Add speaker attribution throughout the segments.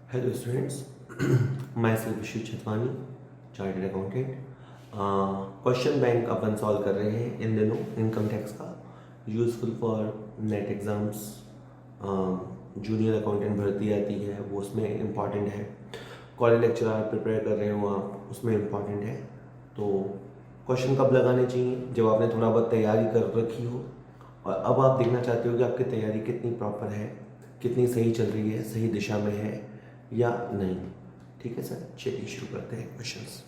Speaker 1: Hello students, myself Vishu Chhatwani, chartered accountant. Question bank अपन solve कर रहे हैं इन दिनों इनकम टैक्स का, useful for NET exams. Junior accountant भर्ती आती है वो उसमें इम्पॉर्टेंट है। कॉलेज लेक्चरर प्रिपेयर कर रहे हो आप, उसमें इम्पॉर्टेंट है। तो क्वेश्चन कब लगाने चाहिए? जब आपने थोड़ा बहुत तैयारी कर रखी हो और अब आप देखना चाहते हो कि आपकी तैयारी कितनी प्रॉपर है, कितनी सही चल रही है, सही दिशा में है या नहीं। ठीक है सर, चलिए शुरू करते हैं क्वेश्चंस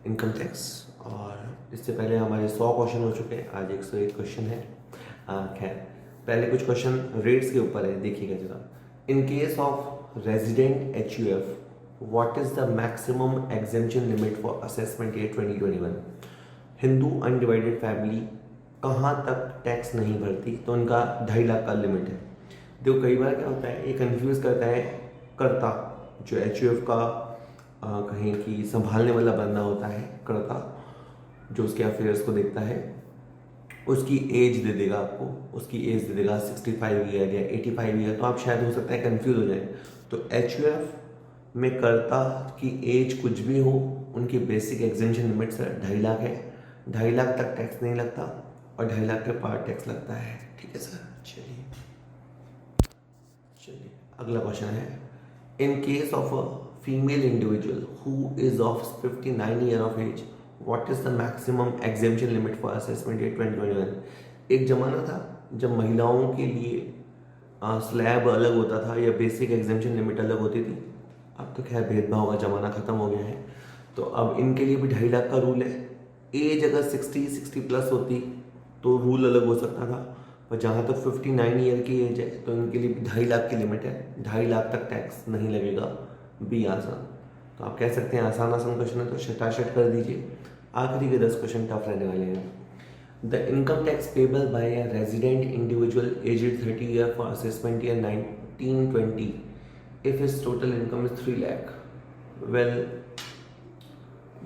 Speaker 1: इनकम टैक्स। और इससे पहले हमारे 100 क्वेश्चन हो चुके हैं, आज 101 क्वेश्चन है। खैर, पहले कुछ क्वेश्चन रेट्स के ऊपर है, देखिएगा जरा। इन case of resident HUF, what is the maximum exemption limit for assessment year 2021? Hindu undivided family कहाँ तक टैक्स नहीं भरती, तो उनका 2.5 लाख का लिमिट है। देखो कई बार क्या होता है, ये कंफ्यूज करता है कर्ता, जो HUF का कहें कि संभालने वाला बंदा होता है, कर्ता जो उसके अफेयर्स को देखता है, उसकी एज दे देगा आपको, उसकी एज दे देगा 65 ईयर या 85 ईयर, तो आप शायद हो सकता है कंफ्यूज हो जाए। तो HUF में कर्ता की एज कुछ भी हो, उनकी basic exemption limit sir 2.5 lakh है। 2.5 लाख तक टैक्स नहीं लगता और 2.5 लाख के पार टैक्स लगता है। ठीक है सर, चलिए अगला क्वेश्चन है। In case of a female individual who is of 59 year of age, what is the maximum exemption limit for assessment year 2021? एक जमाना था जब महिलाओं के लिए स्लैब अलग होता था या बेसिक एग्जेम्पशन लिमिट अलग होती थी। अब तो खैर भेदभाव का ज़माना ख़त्म हो गया है, तो अब इनके लिए भी 2.5 लाख का रूल है। एज अगर 60 प्लस होती तो रूल अलग हो सकता था, पर जहाँ तक 59 ईयर की एज है तो इनके लिए 2.5 लाख की लिमिट है। 2.5 लाख तक टैक्स नहीं लगेगा। बी आसान। तो आप कह सकते हैं आसान आसान क्वेश्चन है तो शटाशट कर दीजिए। आखिरी के 10 क्वेश्चन टफ रहने वाले हैं। The income tax payable by a resident individual aged 30 year for assessment year 1920 if his total income is 3 lakh. Well,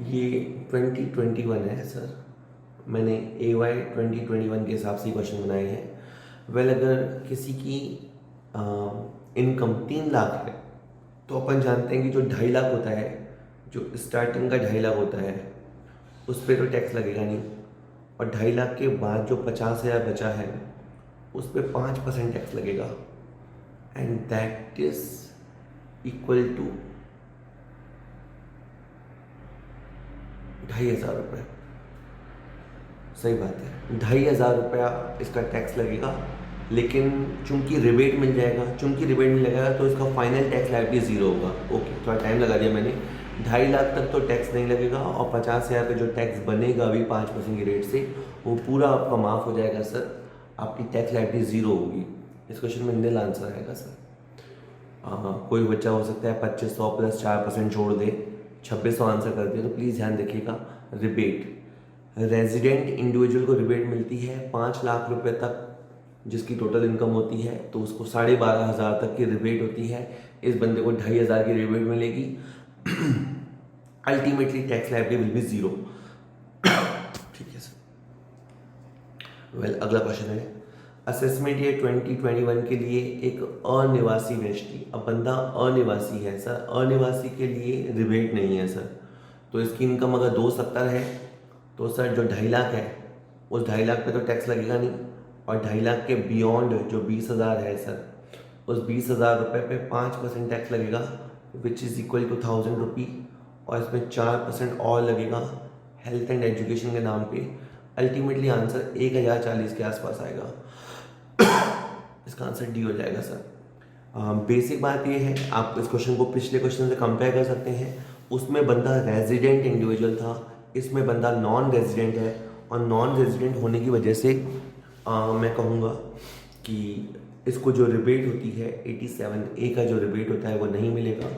Speaker 1: ये 2021 है सर, मैंने AY 2021 के हिसाब से क्वेश्चन बनाए हैं। वेल, अगर किसी की इनकम 3 लाख है तो अपन जानते हैं कि जो 2.5 लाख होता है, जो स्टार्टिंग का 2.5 लाख होता है, उस पर तो टैक्स लगेगा नहीं। और 2.5 लाख के बाद जो 50,000 बचा है उस पर 5% टैक्स लगेगा, and that is equal to 2,500 रुपये। सही बात है, 2,500 रुपया इसका टैक्स लगेगा, लेकिन चूंकि रिबेट मिल जाएगा, तो इसका फाइनल टैक्स लायबिलिटी 0 होगा। ओके, थोड़ा टाइम लगा दिया मैंने। 2.5 लाख तक तो टैक्स नहीं लगेगा और 50,000 का जो टैक्स बनेगा अभी 5% की रेट से, वो पूरा आपका माफ़ हो जाएगा सर। आपकी टैक्स लायबिलिटी 0 होगी। इस क्वेश्चन में निल आंसर आएगा सर। कोई बच्चा हो सकता है 2500 प्लस 4% छोड़ दे, 2600 आंसर कर दे, तो प्लीज़ ध्यान रखिएगा। रिबेट, रेजिडेंट इंडिविजुअल को रिबेट मिलती है 5 लाख रुपए तक जिसकी टोटल इनकम होती है, तो उसको 12,500 तक की रिबेट होती है। इस बंदे को 2,500 की रिबेट मिलेगी। Ultimately tax liability will be 0। ठीक है सर। वेल, अगला क्वेश्चन है। असेसमेंट ईयर 2021 के लिए एक अनिवासी व्यक्ति, अब बंदा अनिवासी है सर, अनिवासी के लिए रिबेट नहीं है सर। तो इसकी इनकम अगर 270 है तो सर जो 2.5 लाख है उस 2.5 लाख पे तो टैक्स लगेगा नहीं, और 2.5 लाख के बियॉन्ड जो 20,000 है सर, उस 20,000 रुपये पे 5% टैक्स लगेगा, विच इज़ इक्वल टू 1,000 रुपी, और इसमें 4% और लगेगा हेल्थ एंड एजुकेशन के नाम पे। अल्टीमेटली आंसर 1,040 के आसपास आएगा। इसका आंसर डी हो जाएगा सर। बेसिक बात यह है, आप इस क्वेश्चन को पिछले क्वेश्चन से कंपेयर कर सकते हैं। उसमें बंदा रेजिडेंट इंडिविजुअल था, इसमें बंदा नॉन रेजिडेंट है, और नॉन रेजिडेंट होने की वजह से मैं कहूँगा कि इसको जो रिबेट होती है 87A का जो रिबेट होता है वो नहीं मिलेगा,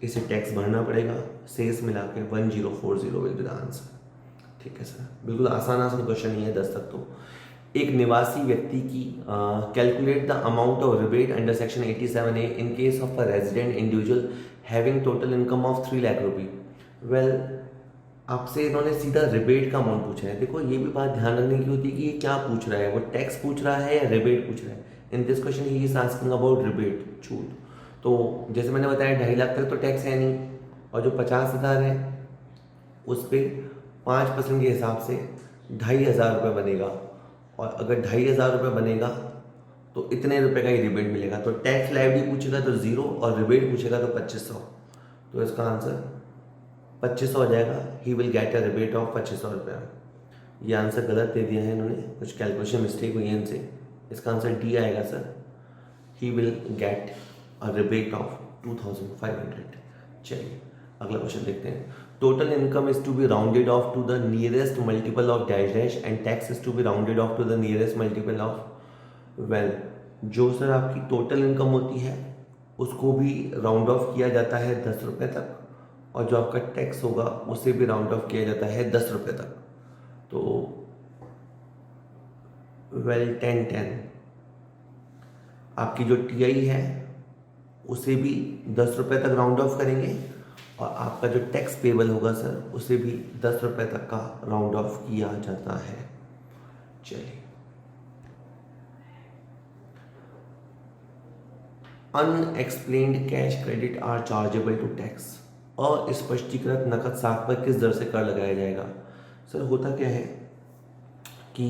Speaker 1: इसे टैक्स भरना पड़ेगा। शेष मिला के 1040 विल बी द आंसर। ठीक है सर, बिल्कुल आसान आसान क्वेश्चन नहीं है 10 तक। तो एक निवासी व्यक्ति की calculate the amount of rebate under section 87A in case of a resident individual having total income of 3 lakh rupee. Well, आपसे इन्होंने सीधा रिबेट का अमाउंट पूछा है। देखो ये भी बात ध्यान रखने की होती है कि ये क्या पूछ रहा है, वो टैक्स पूछ रहा है या रिबेट पूछ रहा है। In this question he is asking about rebate, छूट। तो जैसे मैंने बताया 2.5 लाख तक तो टैक्स है नहीं, और जो 50,000 है उस पर 5% के हिसाब से 2,500 रुपये बनेगा, और अगर 2,500 रुपये बनेगा तो इतने रुपए का ही रिबेट मिलेगा। तो टैक्स लायबिलिटी पूछेगा तो 0 और रिबेट पूछेगा तो 2500। तो इसका आंसर 2500 हो जाएगा। ही will get a rebate of 2500 रुपये। ये आंसर गलत दे दिया है इन्होंने, कुछ कैलकुलेशन मिस्टेक हुई है इनसे। इसका आंसर डी आएगा sir. He will get a rebate of 2500। चलिए अगला क्वेश्चन देखते हैं। Total income is to be rounded off to the nearest multiple of dash dash and tax is to be rounded off to the nearest multiple of well. जो sir आपकी total income होती है उसको भी round of किया जाता है 10 रुपये तक, और जो आपका टैक्स होगा उसे भी राउंड ऑफ किया जाता है 10 रुपये तक। तो वेल 10 आपकी जो टीआई है उसे भी 10 रुपये तक राउंड ऑफ करेंगे, और आपका जो टैक्स पेबल होगा सर उसे भी 10 रुपये तक का राउंड ऑफ किया जाता है। चलिए unexplained cash credit are chargeable to tax. अस्पष्टीकृत नकद साख पर किस दर से कर लगाया जाएगा। सर होता क्या है कि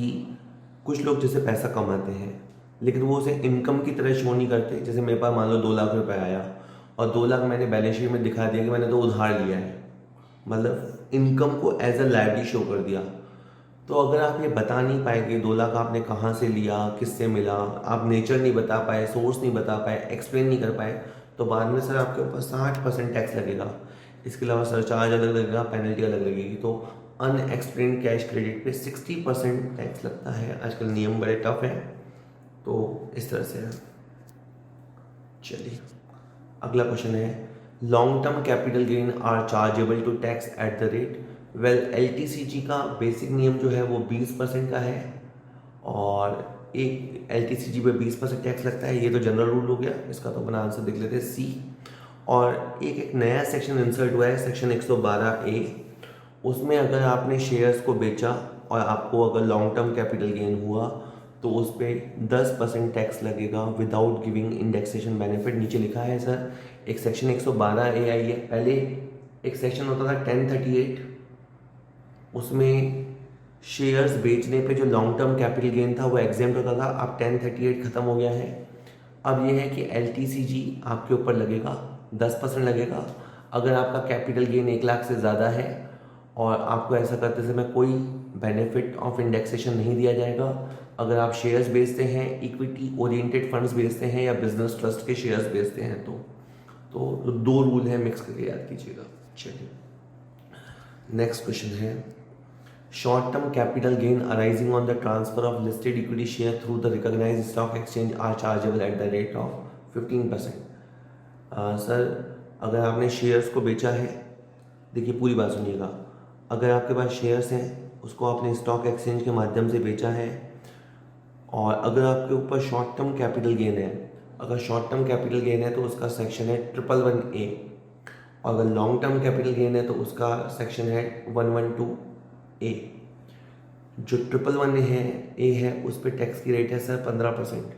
Speaker 1: कुछ लोग जैसे पैसा कमाते हैं लेकिन वो उसे इनकम की तरह शो नहीं करते। जैसे मेरे पास मान लो 2 लाख रुपए आया और 2 लाख मैंने बैलेंस शीट में दिखा दिया कि मैंने तो उधार लिया है, मतलब इनकम को एज अ लायबिलिटी शो कर दिया। तो अगर आप ये बता नहीं पाएंगे 2 लाख आपने कहाँ से लिया, किससे मिला, आप नेचर नहीं बता पाए, सोर्स नहीं बता पाए, एक्सप्लेन नहीं कर पाए, तो बाद में सर आपके ऊपर 60% टैक्स लगेगा। इसके अलावा सरचार्ज अलग लगेगा, पेनल्टी अलग लगेगी। तो अनएक्सप्लेन्ड कैश क्रेडिट पे 60% टैक्स लगता है। आजकल नियम बड़े टफ हैं, तो इस तरह से है। चलिए अगला क्वेश्चन है long term capital gain are chargeable to tax at the rate. Well LTCG का बेसिक नियम जो है वो 20% का है, और एक एलटीसीजी पे 20% टैक्स लगता है। ये तो जनरल रूल हो गया, इसका तो अपना आंसर देख लेते हैं सी। और एक नया सेक्शन इंसर्ट हुआ है, सेक्शन 112A। उसमें अगर आपने शेयर्स को बेचा और आपको अगर लॉन्ग टर्म कैपिटल गेन हुआ तो उस पर 10% टैक्स लगेगा विदाउट गिविंग इंडेक्सेशन बेनिफिट। नीचे लिखा है सर एक सेक्शन 112A आई है। पहले एक सेक्शन होता था 1038, उसमें शेयर्स बेचने पे जो लॉन्ग टर्म कैपिटल गेन था वो एग्जेम्प्ट होता था। अब 1038 खत्म हो गया है। अब ये है कि एलटीसीजी आपके ऊपर लगेगा 10% लगेगा अगर आपका कैपिटल गेन 1 लाख से ज़्यादा है, और आपको ऐसा करते समय कोई बेनिफिट ऑफ इंडेक्सेशन नहीं दिया जाएगा। अगर आप शेयर्स बेचते हैं, इक्विटी ओरिएंटेड फंड्स बेचते हैं या बिजनेस ट्रस्ट के शेयर्स बेचते हैं तो 2 रूल है, मिक्स करके याद कीजिएगा। चलिए नेक्स्ट क्वेश्चन है short term capital gain arising on the transfer of listed equity share through the recognised stock exchange are chargeable at the rate of 15%। Sir अगर आपने शेयर्स को बेचा है, देखिए पूरी बात सुनिएगा, अगर आपके पास शेयर्स हैं उसको आपने स्टॉक एक्सचेंज के माध्यम से बेचा है, और अगर आपके ऊपर शॉर्ट टर्म कैपिटल गेन है, अगर शॉर्ट टर्म कैपिटल गेन है तो उसका सेक्शन है 111A, और अगर लॉन्ग टर्म कैपिटल गेन है तो उसका सेक्शन है 112A। जो 111A है उस पर टैक्स की रेट है सर 15%,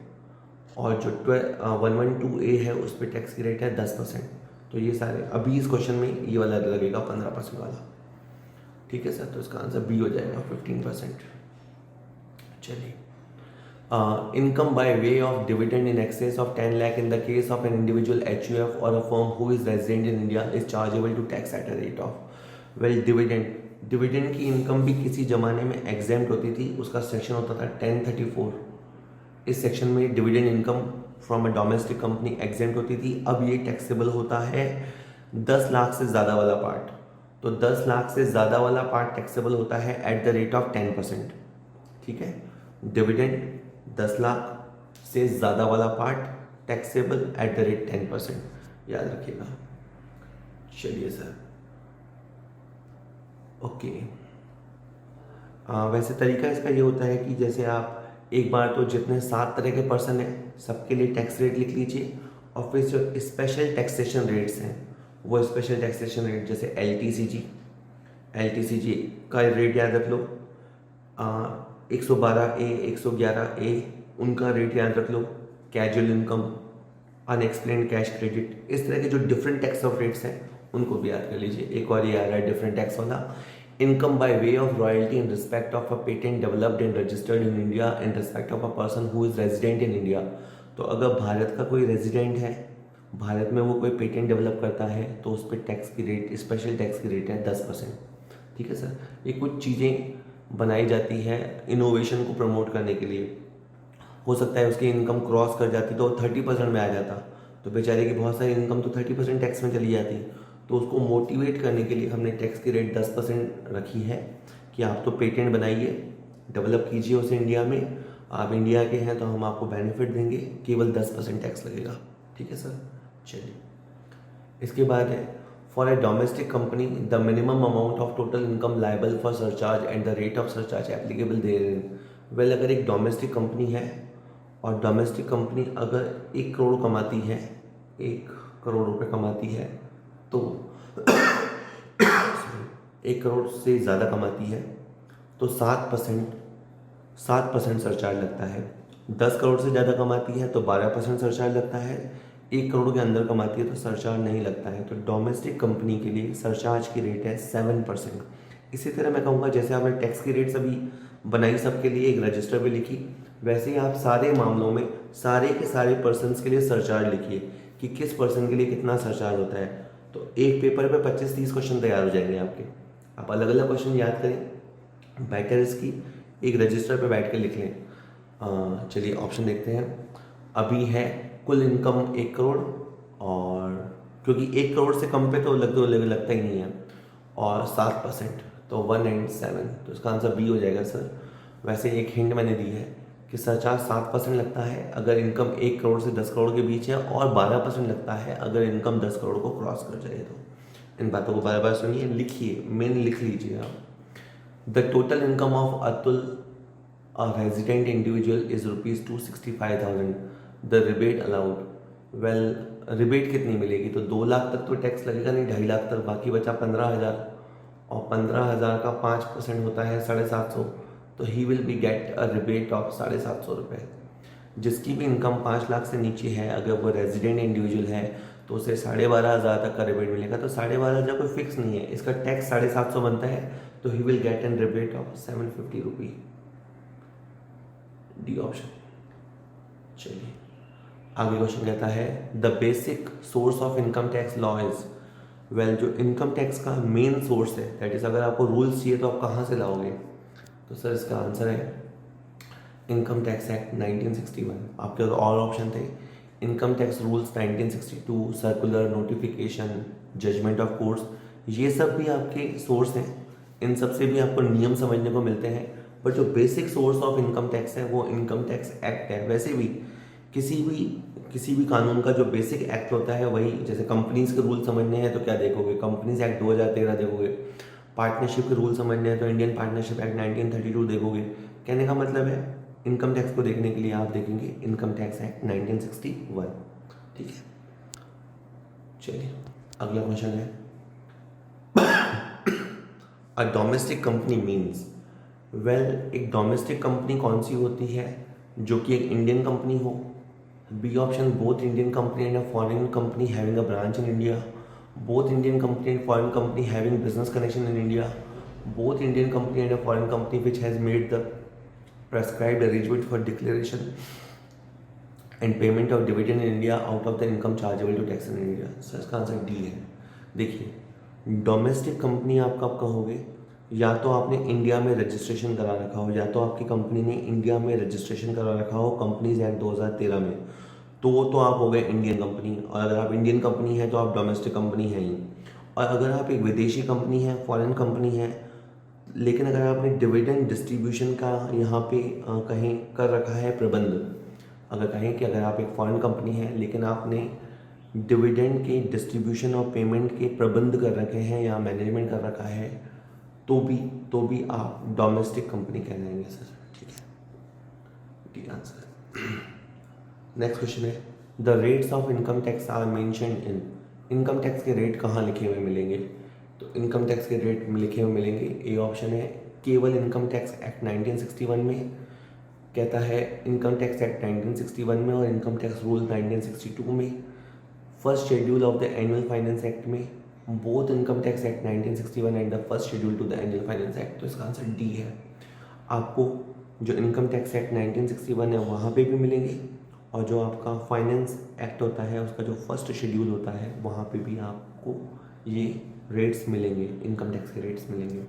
Speaker 1: और जो 112A है उस पर टैक्स की रेट है 10%। तो ये सारे अभी इस क्वेश्चन में ये वाला लगेगा 15% वाला। ठीक है सर, तो इसका आंसर बी हो जाएगा 15%। चलिए income by way of dividend in excess of 10 lakh in the case of an individual HUF or a firm who is resident in India is chargeable to tax at a rate of. Well dividend की income भी किसी जमाने में exempt होती थी, उसका section होता था 1034। इस सेक्शन में dividend income from a domestic company exempt होती थी। अब ये टैक्सेबल होता है 10 लाख से ज़्यादा वाला पार्ट। तो 10 लाख से ज़्यादा वाला पार्ट टैक्सेबल होता है एट द रेट ऑफ 10%। ठीक है, डिविडेंड 10 लाख से ज़्यादा वाला part taxable at the rate 10%, याद रखिएगा। चलिए सर ओके। वैसे तरीका इसका ये होता है कि जैसे आप एक बार तो जितने 7 तरह के पर्सन हैं सबके लिए टैक्स रेट लिख लीजिए, और फिर जो स्पेशल टैक्सेशन रेट्स हैं वो स्पेशल टैक्सेशन रेट जैसे एलटीसीजी का रेट याद रख लो, 112A 111A उनका रेट याद रख लो, casual income unexplained cash credit, इस तरह के जो डिफरेंट टैक्स ऑफ रेट्स हैं उनको भी याद कर लीजिए। एक और ये आ रहा है डिफरेंट टैक्स वाला, income by way of royalty in respect of a patent developed and registered in India in respect of a person who is resident in India. तो अगर भारत का कोई रेजिडेंट है, भारत में वो कोई पेटेंट डेवलप करता है, तो उस पर टैक्स की रेट, स्पेशल टैक्स की रेट है 10%। ठीक है सर, ये कुछ चीज़ें बनाई जाती है इनोवेशन को प्रमोट करने के लिए। हो सकता है उसकी इनकम क्रॉस कर जाती तो 30% में आ जाता, तो बेचारे की बहुत सारी इनकम तो 30% टैक्स में चली जाती। तो उसको मोटिवेट करने के लिए हमने टैक्स की रेट 10% रखी है कि आप तो पेटेंट बनाइए, डेवलप कीजिए उसे इंडिया में, आप इंडिया के हैं तो हम आपको बेनिफिट देंगे, केवल 10% टैक्स लगेगा। ठीक है सर, चलिए इसके बाद है for a domestic company the minimum amount of total income liable for surcharge and the rate of surcharge applicable there. Well, अगर एक डोमेस्टिक कंपनी है और डोमेस्टिक कंपनी अगर 1 करोड़ कमाती है, 1 करोड़ रुपए कमाती है, तो 1 करोड़ से ज़्यादा कमाती है तो 7% सरचार्ज लगता है। 10 करोड़ से ज़्यादा कमाती है तो 12% सरचार्ज लगता है। 1 करोड़ के अंदर कमाती है तो सरचार्ज नहीं लगता है। तो डोमेस्टिक कंपनी के लिए सरचार्ज की रेट है 7%। इसी तरह मैं कहूँगा जैसे आपने टैक्स की रेट्स अभी बनाई सबके लिए, एक रजिस्टर पे लिखी, वैसे ही आप सारे मामलों में सारे के सारे पर्सन्स के लिए सरचार्ज लिखिए कि किस पर्सन के लिए कितना सरचार्ज होता है। तो एक पेपर पे 25-30 क्वेश्चन तैयार हो जाएंगे आपके। आप अलग अलग क्वेश्चन याद करें, बेटर इसकी एक रजिस्टर पे बैठ के लिख लें। चलिए ऑप्शन देखते हैं। अभी है कुल इनकम 1 करोड़, और क्योंकि 1 करोड़ से कम पे तो लगता ही नहीं है, और 7% तो 1 and 7, तो इसका आंसर बी हो जाएगा सर। वैसे एक हिंट मैंने दी है कि सरचार्ज 7% लगता है अगर इनकम 1 करोड़ से 10 करोड़ के बीच है, और 12% लगता है अगर इनकम 10 करोड़ को क्रॉस कर जाए। तो इन बातों को बार बार सुनिए, लिखिए, मेन लिख लीजिए आप। The total income of Atul a resident individual is ₹265,000। The rebate allowed, well rebate कितनी मिलेगी, तो 2 लाख तक तो टैक्स लगेगा नहीं, 2.5 लाख तक, बाकी बचा 15,000, और 15,000 का 5% होता है 750, तो he will be gate a rebate of 750 रुपये। जिसकी भी इनकम 5 लाख से नीचे है, अगर वो रेजिडेंट इंडिविजुअल है, तो उसे 12,500 तक का रिबेट मिलेगा। तो 12,500 कोई फिक्स नहीं है, इसका टैक्स 750 बनता है, तो ही will get an rebate of 750 rupee. D option. चलिए आगे क्वेश्चन कहता है the basic source of income tax law is, well जो इनकम टैक्स का मेन सोर्स है, दैट इज अगर आपको रूल्स चाहिए तो आप कहाँ से लाओगे, तो सर इसका आंसर है इनकम टैक्स एक्ट 1961। आपके और ऑप्शन थे income tax rules 1962, circular, notification, judgement of courts, ये सब भी आपके सोर्स हैं। इन सब से भी आपको नियम समझने को मिलते हैं, बट जो basic source of income tax है वो इनकम टैक्स एक्ट है। वैसे भी किसी भी कानून का जो बेसिक एक्ट होता है वही, जैसे कंपनीज के रूल समझने हैं तो क्या देखोगे, कंपनीज एक्ट 2013 देखोगे, पार्टनरशिप के रूल समझने हैं तो इंडियन पार्टनरशिप एक्ट 1932 देखोगे। कहने का मतलब है इनकम टैक्स को देखने के लिए आप देखेंगे इनकम टैक्स एक्ट 1961। ठीक है, चलिए अगला क्वेश्चन है a domestic company means, well एक डोमेस्टिक कंपनी कौन सी होती है जो कि एक इंडियन कंपनी हो। B option both Indian company and a foreign company having a branch in India, both Indian company and foreign company having business connection in India, both Indian company and a foreign company which has made the prescribed arrangement for declaration and payment of dividend in India out of the income chargeable to tax in India। Sir इसका answer D है। देखिए domestic company आप कब कहोगे, या तो आपने India में रजिस्ट्रेशन करा रखा हो, या तो आपकी कंपनी ने इंडिया में रजिस्ट्रेशन करा रखा हो कंपनीज एक्ट 2013 में, तो आप हो गए इंडियन कंपनी। और अगर आप इंडियन कंपनी है तो आप डोमेस्टिक कंपनी है ही। और अगर आप एक विदेशी कंपनी है, फॉरेन कंपनी है, लेकिन अगर आपने डिविडेंड डिस्ट्रीब्यूशन का यहाँ पे कहीं कर रखा है प्रबंध, अगर कहें कि अगर आप एक फॉरेन कंपनी है लेकिन आपने डिविडेंड के डिस्ट्रीब्यूशन और पेमेंट के प्रबंध कर रखे हैं या मैनेजमेंट कर रखा है, तो भी आप डोमेस्टिक कंपनी कहलाएंगे सर। ठीक है, डी आंसर। नेक्स्ट क्वेश्चन है the rates of income tax are mentioned in, income tax के रेट कहाँ लिखे हुए मिलेंगे, तो इनकम टैक्स के रेट लिखे हुए मिलेंगे। ए ऑप्शन है केवल इनकम टैक्स एक्ट 1961 में, कहता है इनकम टैक्स एक्ट 1961 में और इनकम टैक्स रूल 1962 में, first schedule of the annual finance act में, both income tax act 1961 and the first schedule to the annual finance act. तो इसका आंसर डी है। आपको जो इनकम टैक्स एक्ट 1961 है वहाँ पे भी मिलेंगे, और जो आपका फाइनेंस एक्ट होता है उसका जो फर्स्ट शेड्यूल होता है वहाँ पे भी आपको ये रेट्स मिलेंगे, इनकम टैक्स के रेट्स मिलेंगे।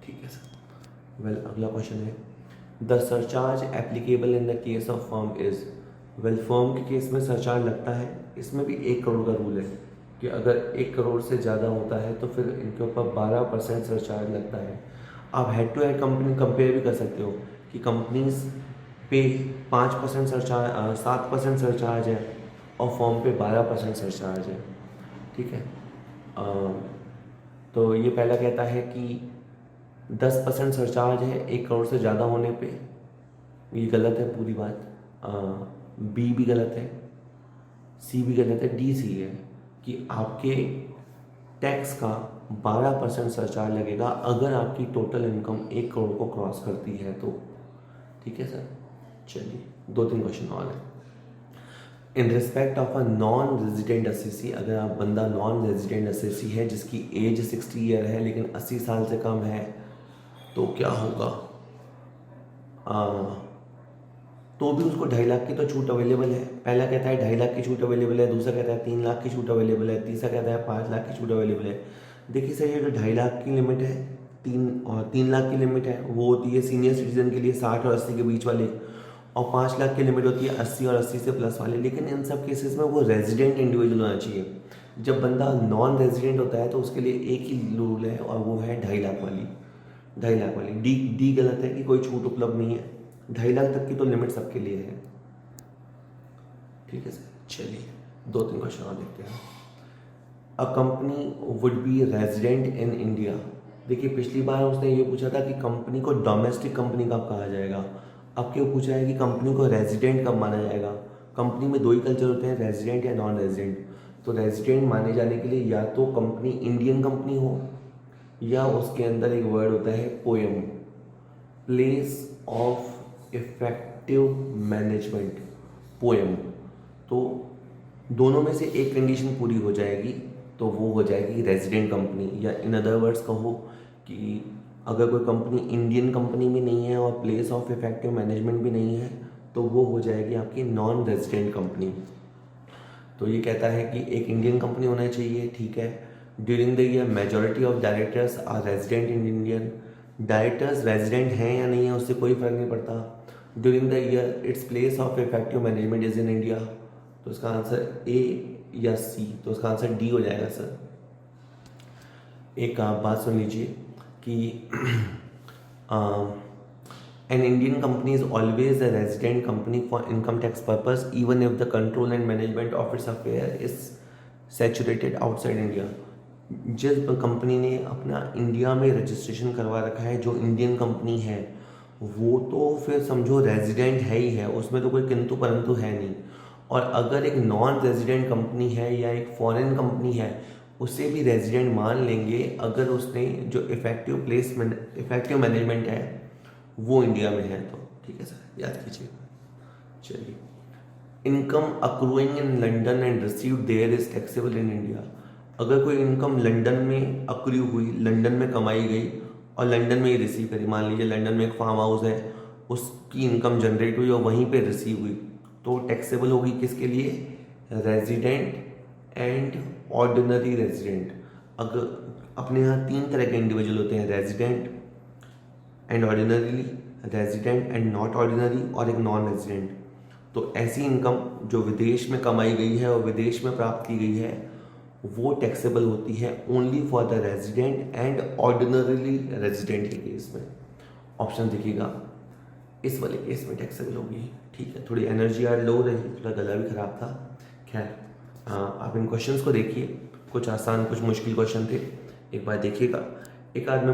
Speaker 1: ठीक है सर। वेल, अगला क्वेश्चन है the surcharge applicable in the case of firm is. Well, firm के केस में सरचार्ज लगता है, इसमें भी 1 करोड़ का रूल है कि अगर 1 करोड़ से ज़्यादा होता है तो फिर इनके ऊपर 12% सरचार्ज लगता है। आप head to head company compare भी कर सकते हो कि कंपनीज पे 5% सरचार्ज 7% सरचार्ज है और फर्म पे 12% सरचार्ज है। ठीक है। तो ये पहला कहता है कि 10% सरचार्ज है 1 करोड़ से ज़्यादा होने पे, ये गलत है पूरी बात। बी भी गलत है, सी भी गलत है, डी सी है कि आपके टैक्स का 12% सरचार्ज लगेगा अगर आपकी टोटल इनकम 1 करोड़ को क्रॉस करती है तो। ठीक है सर। चलिए 2-3 क्वेश्चन और है। In respect of a non resident assessee, अगर आप बंदा नॉन रेजिडेंट असेसी है जिसकी एज 60 ईयर है लेकिन 80 साल से कम है तो क्या होगा? तो भी उसको 2.5 लाख की तो छूट अवेलेबल है। पहला कहता है 2.5 लाख की छूट अवेलेबल है, दूसरा कहता है 3 लाख की छूट अवेलेबल है, तीसरा कहता है 5 लाख की छूट अवेलेबल है। देखिए सर, ये जो 2.5 लाख की लिमिट है, 3 लाख की लिमिट है, वो होती है सीनियर सिटीजन के लिए 60 और 80 के बीच वाले, और 5 लाख की लिमिट होती है 80 और 80 से प्लस वाले। लेकिन इन सब केसेस में वो रेजिडेंट इंडिविजुअल होना चाहिए। जब बंदा नॉन रेजिडेंट होता है तो उसके लिए एक ही रूल है और वो है 2.5 लाख वाली। 2.5 लाख वाली डी गलत है कि कोई छूट उपलब्ध नहीं है। 2.5 लाख तक की तो लिमिट सबके लिए है। ठीक है सर। चलिए 2-3 क्वेश्चन और देखते हैं। A company would be resident in India. देखिए, पिछली बार उसने ये पूछा था कि कंपनी को डोमेस्टिक कंपनी कब कहा जाएगा। अब क्यों पूछा है कि कंपनी को रेजिडेंट कब माना जाएगा। कंपनी में 2 ही कल्चर होते हैं, रेजिडेंट या नॉन रेजिडेंट। तो रेजिडेंट माने जाने के लिए या तो कंपनी इंडियन कंपनी हो, या उसके अंदर एक वर्ड होता है poem, place of effective management, poem. तो दोनों में से एक कंडीशन पूरी हो जाएगी तो वो हो जाएगी रेजिडेंट कंपनी। या इन अदर वर्ड्स कहो कि अगर कोई कंपनी इंडियन कंपनी में नहीं है और प्लेस ऑफ इफेक्टिव मैनेजमेंट भी नहीं है तो वो हो जाएगी आपकी नॉन रेजिडेंट कंपनी। तो ये कहता है कि एक इंडियन कंपनी होना चाहिए। ठीक है। During the year majority of directors are resident in Indian. Directors resident हैं या नहीं है उससे कोई फर्क नहीं पड़ता। During the year its place of effective management is in India. तो इसका आंसर ए या सी, तो इसका आंसर डी हो जाएगा सर। एक आप बात सुन लीजिए कि an Indian company is always a resident company for income tax purpose even if the control and management of its affair is saturated outside India। जिस कंपनी ने अपना इंडिया में रजिस्ट्रेशन करवा रखा है, जो इंडियन कंपनी है, वो तो फिर समझो रेजिडेंट है ही है, उसमें तो कोई किंतु परंतु है नहीं। और अगर एक नॉन रेजिडेंट कंपनी है या एक फॉरेन कंपनी है, उसे भी रेजिडेंट मान लेंगे अगर उसने जो इफेक्टिव मैनेजमेंट है वो इंडिया में है तो। ठीक है सर, याद कीजिएगा। चलिए, income accruing in London and receive there is taxable in India. अगर कोई इनकम लंदन में अक्रू हुई, लंदन में कमाई गई और लंदन में ही रिसीव करी, मान लीजिए लंदन में एक फार्म हाउस है, उसकी इनकम जनरेट हुई और वहीं पे रिसीव हुई, तो टैक्सेबल होगी किसके लिए? Resident and ordinary resident. अगर अपने यहाँ 3 तरह के इंडिविजुअल होते हैं, resident and ordinary, resident and not ordinary, और एक नॉन रेजिडेंट। तो ऐसी इनकम जो विदेश में कमाई गई है और विदेश में प्राप्त की गई है वो टैक्सेबल होती है only for the resident and ordinarily resident के केस में। ऑप्शन देखिएगा, इस वाले केस में टैक्सेबल होगी। ठीक है। थोड़ी एनर्जी यार लो रही, थोड़ा गला भी खराब था। खैर, आप इन क्वेश्चंस को देखिए, कुछ आसान कुछ मुश्किल क्वेश्चन थे, एक बार देखिएगा। एक आध में